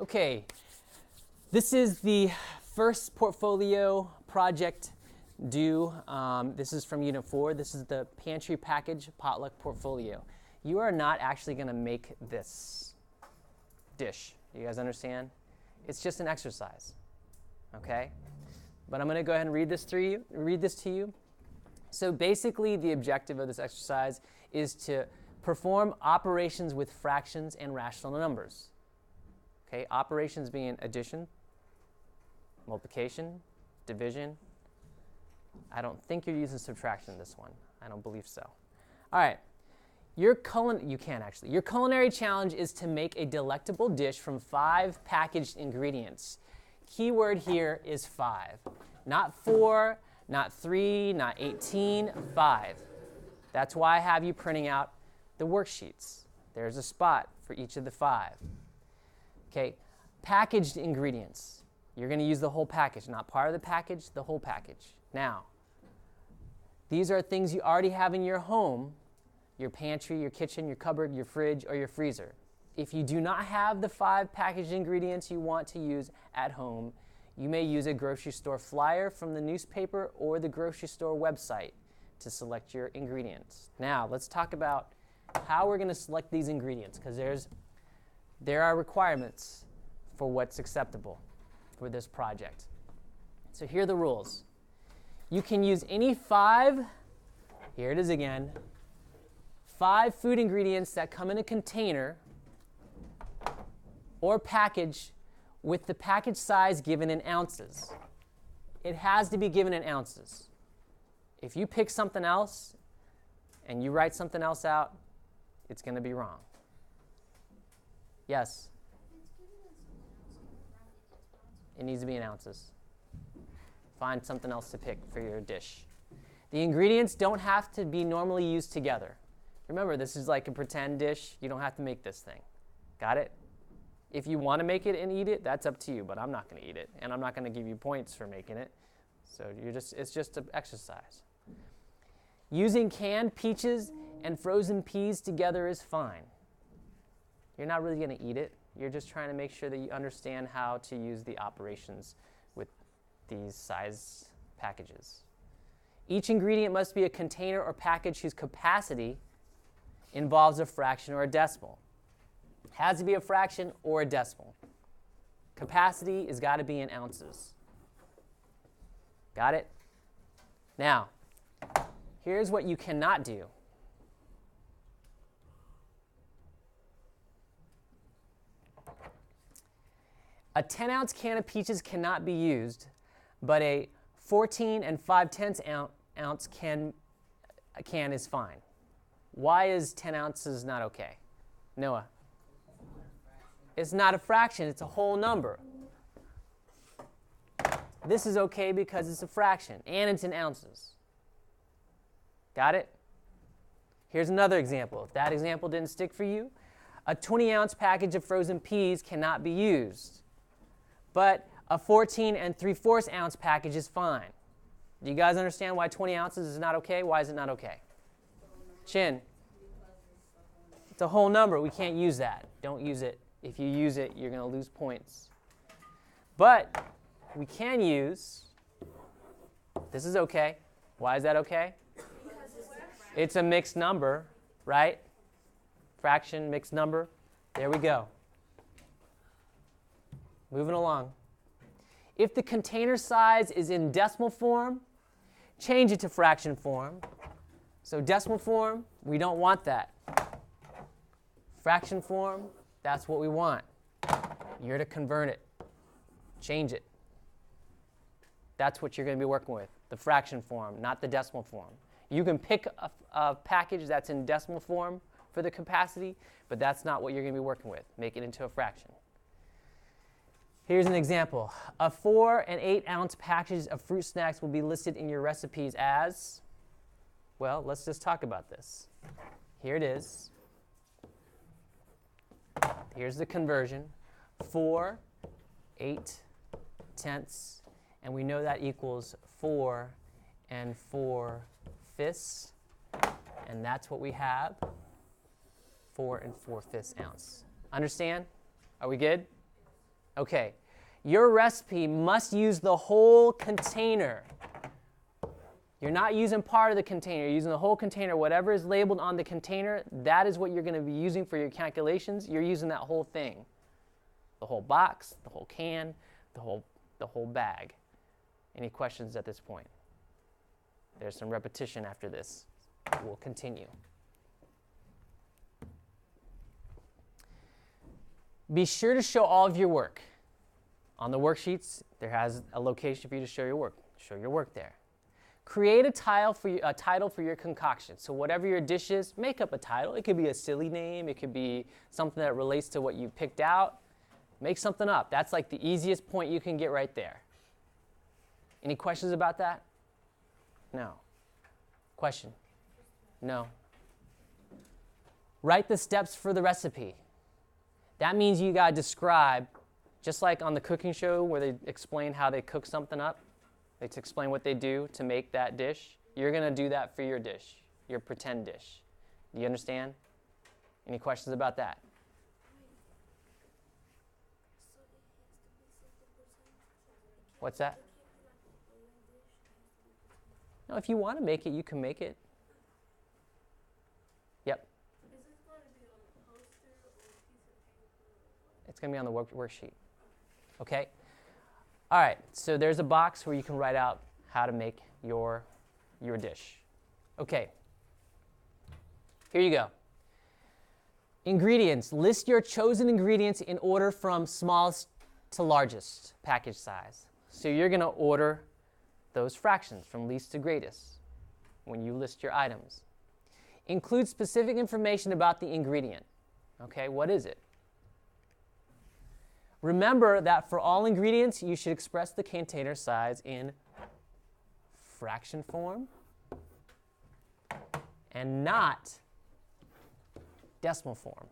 Okay, this is the first portfolio project due. This is from Unit 4. This is the Pantry Package Potluck Portfolio. You are not actually going to make this dish. You guys understand? It's just an exercise, okay? But I'm going to go ahead and read this to you. So basically, the objective of this exercise is to perform operations with fractions and rational numbers. Okay, operations being addition, multiplication, division. I don't think you're using subtraction in this one. I don't believe so. All right. Your culinary challenge is to make a delectable dish from 5 packaged ingredients. Keyword here is 5. Not 4, not 3, not 18, 5. That's why I have you printing out the worksheets. There's a spot for each of the 5. Okay, packaged ingredients. You're going to use the whole package, not part of the package, the whole package. Now, these are things you already have in your home, your pantry, your kitchen, your cupboard, your fridge, or your freezer. If you do not have the 5 packaged ingredients you want to use at home, you may use a grocery store flyer from the newspaper or the grocery store website to select your ingredients. Now, let's talk about how we're going to select these ingredients, because there are requirements for what's acceptable for this project. So here are the rules. You can use any 5, here it is again, 5 food ingredients that come in a container or package with the package size given in ounces. It has to be given in ounces. If you pick something else and you write something else out, it's going to be wrong. Yes? It needs to be in ounces. Find something else to pick for your dish. The ingredients don't have to be normally used together. Remember, this is like a pretend dish. You don't have to make this thing. Got it? If you want to make it and eat it, that's up to you, but I'm not going to eat it, and I'm not going to give you points for making it. So it's just an exercise. Using canned peaches and frozen peas together is fine. You're not really going to eat it. You're just trying to make sure that you understand how to use the operations with these size packages. Each ingredient must be a container or package whose capacity involves a fraction or a decimal. It has to be a fraction or a decimal. Capacity has got to be in ounces. Got it? Now, here's what you cannot do. A 10-ounce can of peaches cannot be used, but a 14 and 5/10 ounce can is fine. Why is 10 ounces not okay? Noah? It's not a fraction, it's a whole number. This is okay because it's a fraction, and it's in ounces. Got it? Here's another example. If that example didn't stick for you, a 20-ounce package of frozen peas cannot be used, but a 14 and 3/4 ounce package is fine. Do you guys understand why 20 ounces is not okay? Why is it not okay? Chin. It's a whole number. We can't use that. Don't use it. If you use it, you're going to lose points. But we can use, this is okay. Why is that okay? It's a mixed number, right? Fraction, mixed number. There we go. Moving along. If the container size is in decimal form, change it to fraction form. So decimal form, we don't want that. Fraction form, that's what we want. You're to convert it. Change it. That's what you're going to be working with, the fraction form, not the decimal form. You can pick a package that's in decimal form for the capacity, but that's not what you're going to be working with. Make it into a fraction. Here's an example. A 4 and 8 ounce package of fruit snacks will be listed in your recipes as, well, let's just talk about this. Here it is. Here's the conversion. 4, 8/10, and we know that equals 4 and 4/5, and that's what we have, 4 and 4/5 ounce. Understand? Are we good? Okay. Your recipe must use the whole container. You're not using part of the container. You're using the whole container. Whatever is labeled on the container, that is what you're going to be using for your calculations. You're using that whole thing. The whole box, the whole can, the whole bag. Any questions at this point? There's some repetition after this. We'll continue. Be sure to show all of your work. On the worksheets, there has a location for you to show your work. Show your work there. Create a title for your concoction. So whatever your dish is, make up a title. It could be a silly name. It could be something that relates to what you picked out. Make something up. That's like the easiest point you can get right there. Any questions about that? No. Question? No. Write the steps for the recipe. That means you got to describe, just like on the cooking show where they explain how they cook something up, they explain what they do to make that dish. You're going to do that for your dish, your pretend dish. Do you understand? Any questions about that? What's that? No, if you want to make it, you can make it. Yep. Is this going to be on a poster or a piece of paper? It's going to be on the worksheet. Okay? All right, so there's a box where you can write out how to make your dish. Okay. Here you go. Ingredients. List your chosen ingredients in order from smallest to largest package size. So you're going to order those fractions from least to greatest when you list your items. Include specific information about the ingredient. Okay, what is it? Remember that for all ingredients, you should express the container size in fraction form and not decimal form.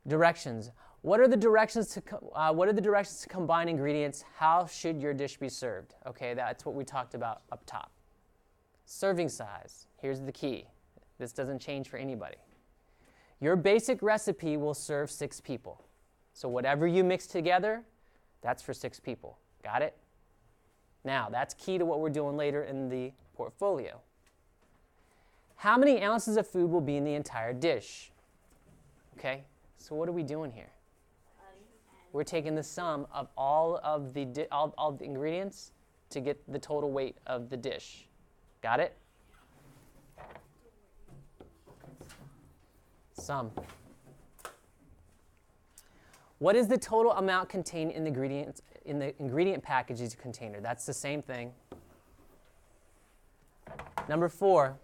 Directions. What are the directions to combine ingredients? How should your dish be served? Okay, that's what we talked about up top. Serving size. Here's the key. This doesn't change for anybody. Your basic recipe will serve 6 people. So whatever you mix together, that's for 6 people. Got it? Now, that's key to what we're doing later in the portfolio. How many ounces of food will be in the entire dish? Okay, so what are we doing here? We're taking the sum of all of the ingredients to get the total weight of the dish. Got it? Sum. What is the total amount contained in the ingredient packages container? That's the same thing. Number 4.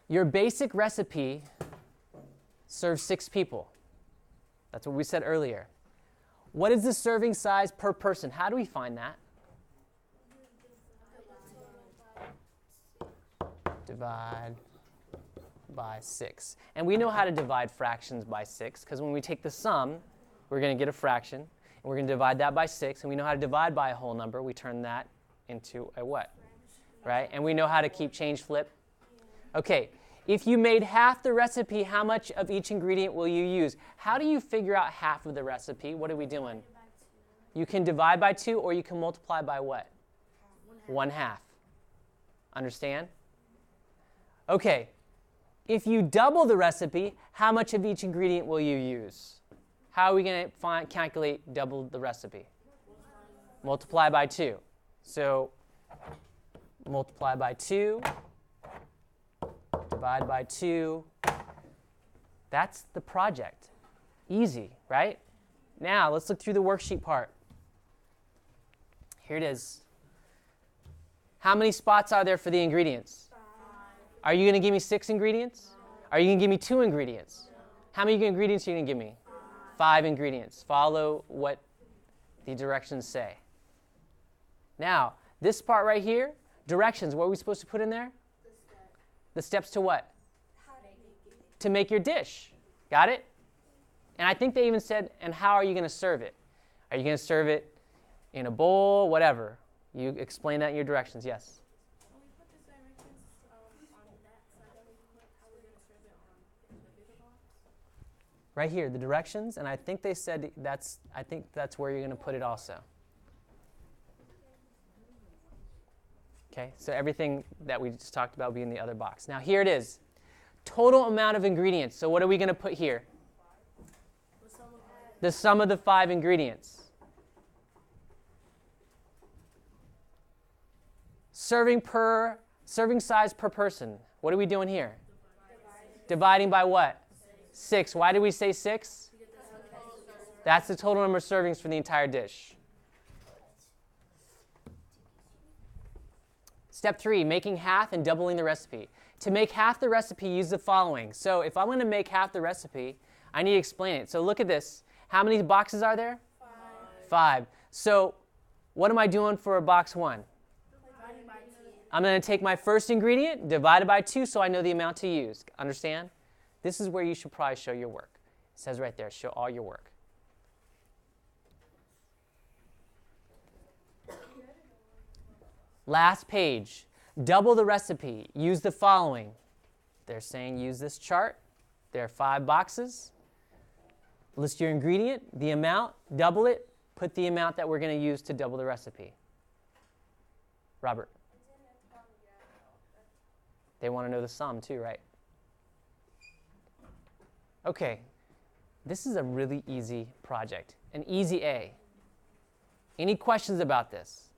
Your basic recipe serves 6 people. That's what we said earlier. What is the serving size per person? How do we find that? Divide by 6. And we know how to divide fractions by 6 because when we take the sum, we're going to get a fraction. And we're going to divide that by 6. And we know how to divide by a whole number. We turn that into a what? Right? And we know how to keep change flip. Okay, if you made half the recipe, how much of each ingredient will you use? How do you figure out half of the recipe? What are we doing? You can divide by 2 or you can multiply by what? 1/2. Understand? Okay, if you double the recipe, how much of each ingredient will you use? How are we going to calculate double the recipe? Multiply by 2. So multiply by 2. Divide by 2. That's the project. Easy, right? Now, let's look through the worksheet part. Here it is. How many spots are there for the ingredients? 5. Are you going to give me 6 ingredients? No. Are you going to give me 2 ingredients? No. How many ingredients are you going to give me? 5 ingredients. Follow what the directions say. Now, this part right here, directions, what are we supposed to put in there? The steps to what? How to make it. To make your dish. Got it? And I think they even said, and how are you going to serve it? Are you going to serve it in a bowl, whatever? You explain that in your directions, yes? When we put the directions Right here, the directions, and I think they said that's where you're going to put it also. Okay, so everything that we just talked about will be in the other box. Now here it is. Total amount of ingredients. So what are we going to put here? The sum of the 5 ingredients. Serving size per person. What are we doing here? Dividing by what? 6. Why did we say 6? That's the total number of servings for the entire dish. Step 3, making half and doubling the recipe. To make half the recipe, use the following. So if I'm going to make half the recipe, I need to explain it. So look at this. How many boxes are there? 5. So what am I doing for box 1? I'm going to take my first ingredient, divide it by 2, so I know the amount to use. Understand? This is where you should probably show your work. It says right there, show all your work. Last page. Double the recipe. Use the following. They're saying use this chart. There are 5 boxes. List your ingredient, the amount, double it, put the amount that we're going to use to double the recipe. Robert. They want to know the sum too, right? Okay. This is a really easy project. An easy A. Any questions about this?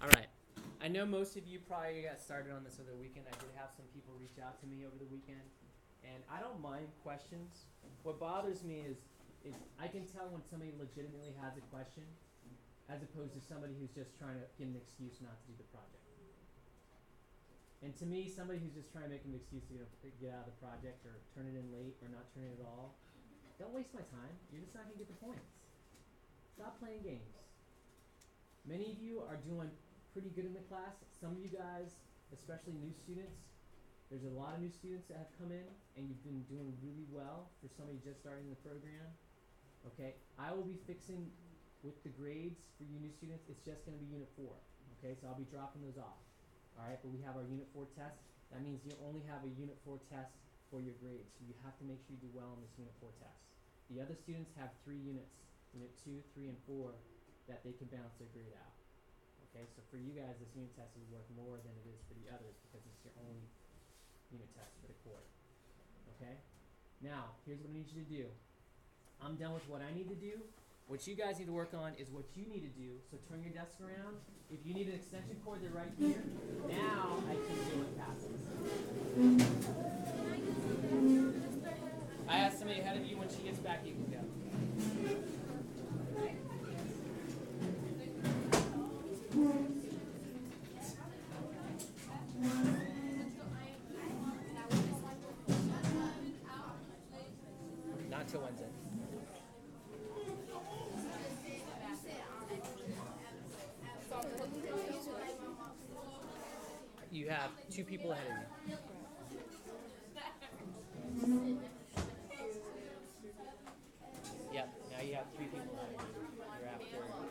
All right. I know most of you probably got started on this over the weekend. I did have some people reach out to me over the weekend. And I don't mind questions. What bothers me is I can tell when somebody legitimately has a question as opposed to somebody who's just trying to get an excuse not to do the project. And to me, somebody who's just trying to make an excuse to get out of the project or turn it in late or not turn it at all, don't waste my time. You're just not going to get the points. Stop playing games. Many of you are doing pretty good in the class. Some of you guys, especially new students, there's a lot of new students that have come in, and you've been doing really well for somebody just starting the program. Okay, I will be fixing with the grades for you new students. It's just going to be Unit 4. Okay, so I'll be dropping those off. All right, but we have our Unit 4 test. That means you only have a Unit 4 test for your grades. So you have to make sure you do well on this Unit 4 test. The other students have 3 units, Unit 2, 3, and 4, that they can balance their grade out. Okay, so for you guys, this unit test is worth more than it is for the others because it's your only unit test for the quarter. Okay? Now, here's what I need you to do. I'm done with what I need to do. What you guys need to work on is what you need to do. So turn your desk around. If you need an extension cord, they're right here. Now I can do it passes. I asked somebody ahead of you. When she gets back, you can go. Not until Wednesday. You have 2 people ahead of you. Yep, now you have 3 people ahead of you. You're after